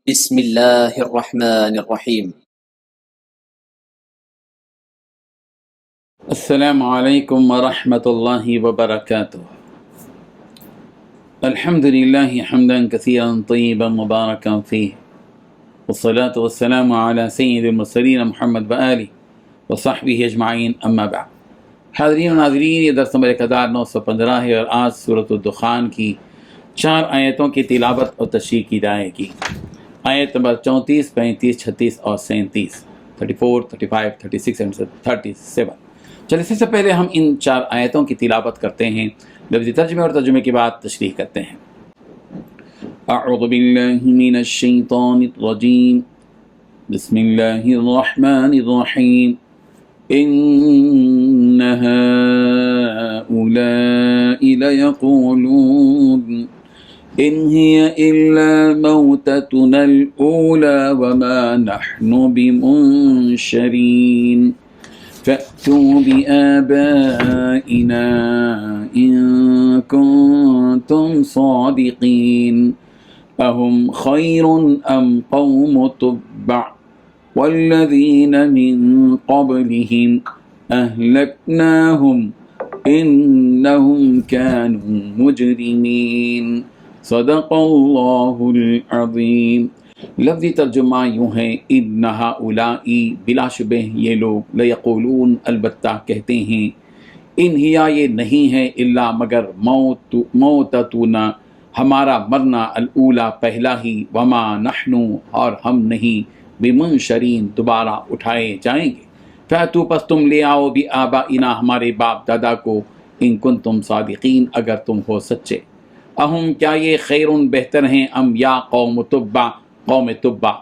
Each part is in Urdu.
بسم الله الرحمن الرحيم. السلام عليكم ورحمة الله وبركاته. الحمد لله حمدا كثيرا طيبا مباركا فيه، والصلاة والسلام على سيد المرسلين محمد وآله وصحبه اجمعین، اما بعد۔ حاضرین و ناظرین، یہ درس نمبر 1915 ہے اور آج سورۃ الدخان کی 4 آیتوں کی تلاوت اور تشریح کی جائے گی۔ آیت نمبر 34، 35، 36 اور 37، 34، 35، 36 اور 37۔ چلیے سب سے پہلے ہم ان 4 آیتوں کی تلاوت کرتے ہیں، لفظی ترجمے اور ترجمے کے بعد تشریح کرتے ہیں۔ اعوذ باللہ من الشیطان الرجیم، بسم اللہ الرحمن الرحیم۔ ان هؤلاء لیقولون ان هي الا موتتنا الاولى وما نحن بمنشرین فأتوا بآبائنا إن كنتم صادقين أهم خير أم قوم تبع والذين من قبلهم أهلكناهم إنهم كانوا مجرمين صدق الله العظيم۔ لفظی ترجمہ یوں ہے، ان ہؤلاء بلا شبہ یہ لوگ، لیقولون البتہ کہتے ہیں، ان ہیا یہ نہیں ہے، الا مگر موتتنا ہمارا مرنا، الاولی پہلا ہی، وما نحن اور ہم نہیں، بمنشرین دوبارہ اٹھائے جائیں گے۔ فاتوا پس تم لے آؤ، بآبائنا ہمارے باپ دادا کو، ان کنتم صادقین اگر تم ہو سچے۔ اہم کیا یہ خیرن بہتر ہیں، ام یا قوم تبع قوم تبع،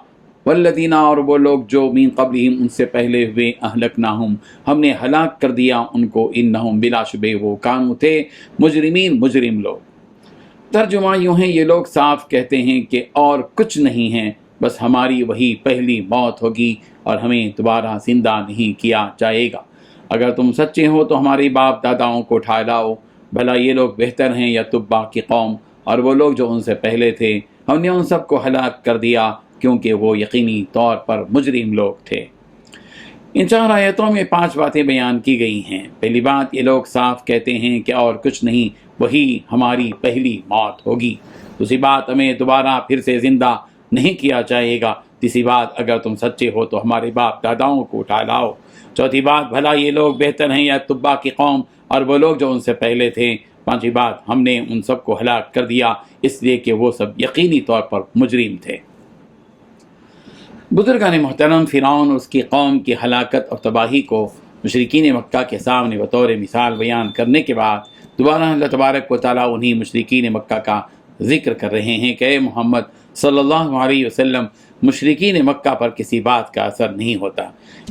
والذین اور وہ لوگ جو من قبلہم ان سے پہلے ہوئے، اہلکناہم ہم نے ہلاک کر دیا ان کو، انہم بلا شبہ وہ کانوا تھے، مجرمین مجرم لوگ۔ ترجمہ یوں ہے، یہ لوگ صاف کہتے ہیں کہ اور کچھ نہیں ہے، بس ہماری وہی پہلی موت ہوگی اور ہمیں دوبارہ زندہ نہیں کیا جائے گا۔ اگر تم سچے ہو تو ہمارے باپ داداؤں کو اٹھا لاؤ، بھلا یہ لوگ بہتر ہیں یا تبع کی قوم اور وہ لوگ جو ان سے پہلے تھے، ہم نے ان سب کو ہلاک کر دیا کیونکہ وہ یقینی طور پر مجرم لوگ تھے۔ ان 4 آیتوں میں 5 باتیں بیان کی گئی ہیں۔ پہلی بات، یہ لوگ صاف کہتے ہیں کہ اور کچھ نہیں، وہی ہماری پہلی موت ہوگی۔ دوسری بات، ہمیں دوبارہ پھر سے زندہ نہیں کیا جائے گا۔ تیسری بات، اگر تم سچے ہو تو ہمارے باپ داداؤں کو اٹھا لاؤ۔ چوتھی بات، بھلا یہ لوگ بہتر ہیں یا تبع کی قوم اور وہ لوگ جو ان سے پہلے تھے۔ پانچویں بات، ہم نے ان سب کو ہلاک کر دیا اس لیے کہ وہ سب یقینی طور پر مجرم تھے۔ بزرگان محترم، فرعون اور اس کی قوم کی ہلاکت اور تباہی کو مشرکین مکہ کے سامنے بطور مثال بیان کرنے کے بعد دوبارہ اللہ تبارک و تعالیٰ انہی مشرکین مکہ کا ذکر کر رہے ہیں کہ اے محمد صلی اللہ علیہ وسلم، مشرکین مکہ پر کسی بات کا اثر نہیں ہوتا۔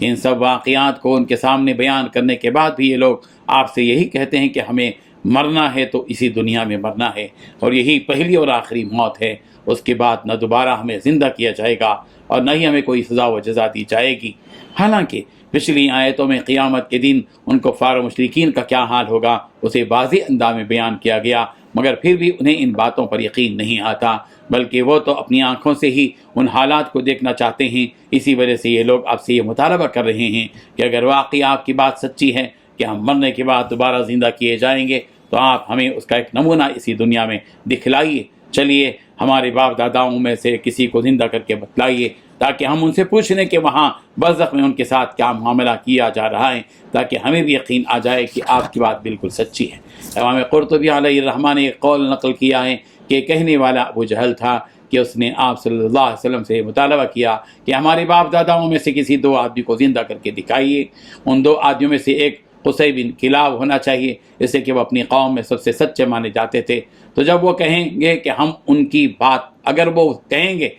ان سب واقعات کو ان کے سامنے بیان کرنے کے بعد بھی یہ لوگ آپ سے یہی کہتے ہیں کہ ہمیں مرنا ہے تو اسی دنیا میں مرنا ہے اور یہی پہلی اور آخری موت ہے، اس کے بعد نہ دوبارہ ہمیں زندہ کیا جائے گا اور نہ ہی ہمیں کوئی سزا و جزا دی جائے گی۔ حالانکہ پچھلی آیتوں میں قیامت کے دن ان کفار و مشرکین کا کیا حال ہوگا اسے واضح انداز میں بیان کیا گیا، مگر پھر بھی انہیں ان باتوں پر یقین نہیں آتا، بلکہ وہ تو اپنی آنکھوں سے ہی ان حالات کو دیکھنا چاہتے ہیں۔ اسی وجہ سے یہ لوگ آپ سے یہ مطالبہ کر رہے ہیں کہ اگر واقعی آپ کی بات سچی ہے کہ ہم مرنے کے بعد دوبارہ زندہ کیے جائیں گے تو آپ ہمیں اس کا ایک نمونہ اسی دنیا میں دکھلائیے۔ چلیے ہمارے باپ داداؤں میں سے کسی کو زندہ کر کے بتلائیے تاکہ ہم ان سے پوچھ لیں کہ وہاں برزخ میں ان کے ساتھ کیا معاملہ کیا جا رہا ہے، تاکہ ہمیں بھی یقین آ جائے کہ آپ کی بات بالکل سچی ہے۔ امام قرطبی علیہ الرحمہ نے ایک قول نقل کیا ہے کہ کہنے والا ابو جہل تھا کہ اس نے آپ صلی اللہ علیہ وسلم سے مطالبہ کیا کہ ہمارے باپ داداؤں میں سے کسی 2 آدمی کو زندہ کر کے دکھائیے۔ ان 2 آدمیوں میں سے ایک قصی بن کلاب ہونا چاہیے، اس سے کہ وہ اپنی قوم میں سب سے سچے مانے جاتے تھے۔ تو جب وہ کہیں گے کہ ہم ان کی بات، اگر وہ کہیں گے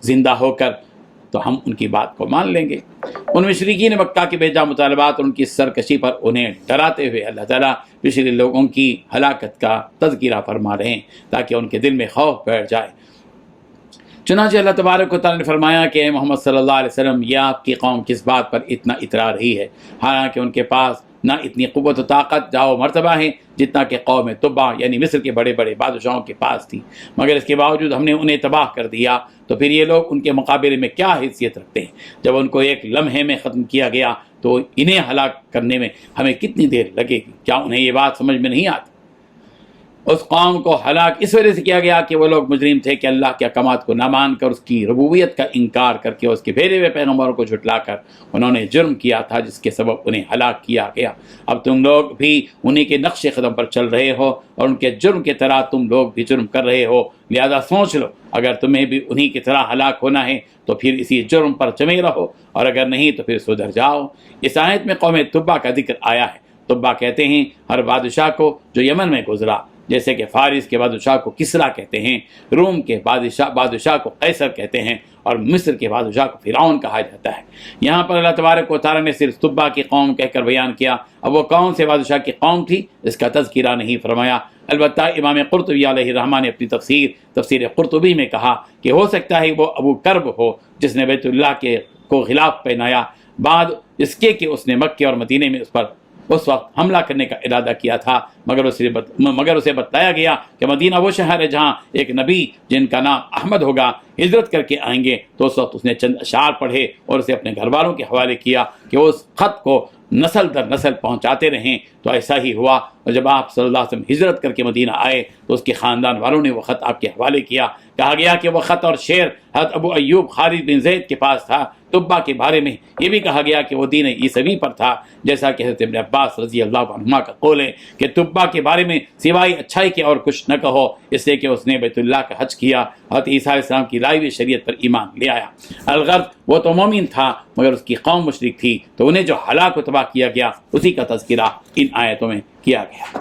زندہ ہو کر تو ہم ان کی بات کو مان لیں گے۔ ان مشرکین مکہ کے بے جا مطالبات اور ان کی سرکشی پر انہیں ڈراتے ہوئے اللہ تعالیٰ پچھلے لوگوں کی ہلاکت کا تذکرہ فرما رہے ہیں تاکہ ان کے دل میں خوف بیٹھ جائے۔ چنانچہ اللہ تبارک و تعالیٰ نے فرمایا کہ اے محمد صلی اللہ علیہ وسلم، یہ آپ کی قوم کس بات پر اتنا اترا رہی ہے، حالانکہ ان کے پاس نہ اتنی قوت و طاقت جاؤ مرتبہ ہے جتنا کہ قوم تبع یعنی مصر کے بڑے بڑے بادشاہوں کے پاس تھی، مگر اس کے باوجود ہم نے انہیں تباہ کر دیا، تو پھر یہ لوگ ان کے مقابلے میں کیا حیثیت رکھتے ہیں؟ جب ان کو ایک لمحے میں ختم کیا گیا تو انہیں ہلاک کرنے میں ہمیں کتنی دیر لگے گی؟ کیا انہیں یہ بات سمجھ میں نہیں آتی؟ اس قوم کو ہلاک اس وجہ سے کیا گیا کہ وہ لوگ مجرم تھے کہ اللہ کے احکامات کو نہ مان کر، اس کی ربوبیت کا انکار کر کے، اس کے بھیجے ہوئے پیغمبروں کو جھٹلا کر انہوں نے جرم کیا تھا، جس کے سبب انہیں ہلاک کیا گیا۔ اب تم لوگ بھی انہی کے نقش قدم پر چل رہے ہو اور ان کے جرم کی طرح تم لوگ بھی جرم کر رہے ہو، لہذا سوچ لو اگر تمہیں بھی انہی کی طرح ہلاک ہونا ہے تو پھر اسی جرم پر جمے رہو، اور اگر نہیں تو پھر سدھر جاؤ۔ اس آیت میں قوم تبع کا ذکر آیا ہے۔ تبع کہتے ہیں ہر بادشاہ کو جو یمن میں گزرا، جیسے کہ فارس کے بادشاہ کو کسرا کہتے ہیں، روم کے بادشاہ کو قیصر کہتے ہیں، اور مصر کے بادشاہ کو فرعون کہا جاتا ہے۔ یہاں پر اللہ تبارک و تعالیٰ نے صرف تبع کی قوم کہہ کر بیان کیا، اب وہ کون سے بادشاہ کی قوم تھی اس کا تذکرہ نہیں فرمایا۔ البتہ امام قرطبی علیہ الرحمہ نے اپنی تفسیر قرطبی میں کہا کہ ہو سکتا ہے وہ ابو کرب ہو جس نے بیت اللہ کو غلاف پہنایا، بعد اس کے کہ اس نے مکے اور مدینے میں اس وقت حملہ کرنے کا ارادہ کیا تھا، مگر اسے بتایا گیا کہ مدینہ وہ شہر ہے جہاں ایک نبی جن کا نام احمد ہوگا ہجرت کر کے آئیں گے۔ تو اس وقت اس نے چند اشعار پڑھے اور اسے اپنے گھر والوں کے حوالے کیا کہ وہ اس خط کو نسل در نسل پہنچاتے رہیں، تو ایسا ہی ہوا، اور جب آپ صلی اللہ علیہ وسلم ہجرت کر کے مدینہ آئے تو اس کے خاندان والوں نے وہ خط آپ کے حوالے کیا۔ کہا گیا کہ وہ خط اور شعر حضرت ابو ایوب خالد بن زید کے پاس تھا۔ تبع کے بارے میں یہ بھی کہا گیا کہ وہ دین عیسوی پر تھا، جیسا کہ حضرت ابن عباس رضی اللہ عنہما کا قول ہے کہ تبع کے بارے میں سوائے اچھائی کے اور کچھ نہ کہو، اس لیے کہ اس نے بیت اللہ کا حج کیا، حضرت عیسیٰ علیہ السلام کی لائی ہوئی شریعت پر ایمان لے آیا۔ الغرض وہ تو مومن تھا مگر اس کی قوم مشرک تھی، تو انہیں جو ہلاک و تباہ کیا گیا اسی کا تذکرہ ان آیتوں میں کیا گیا۔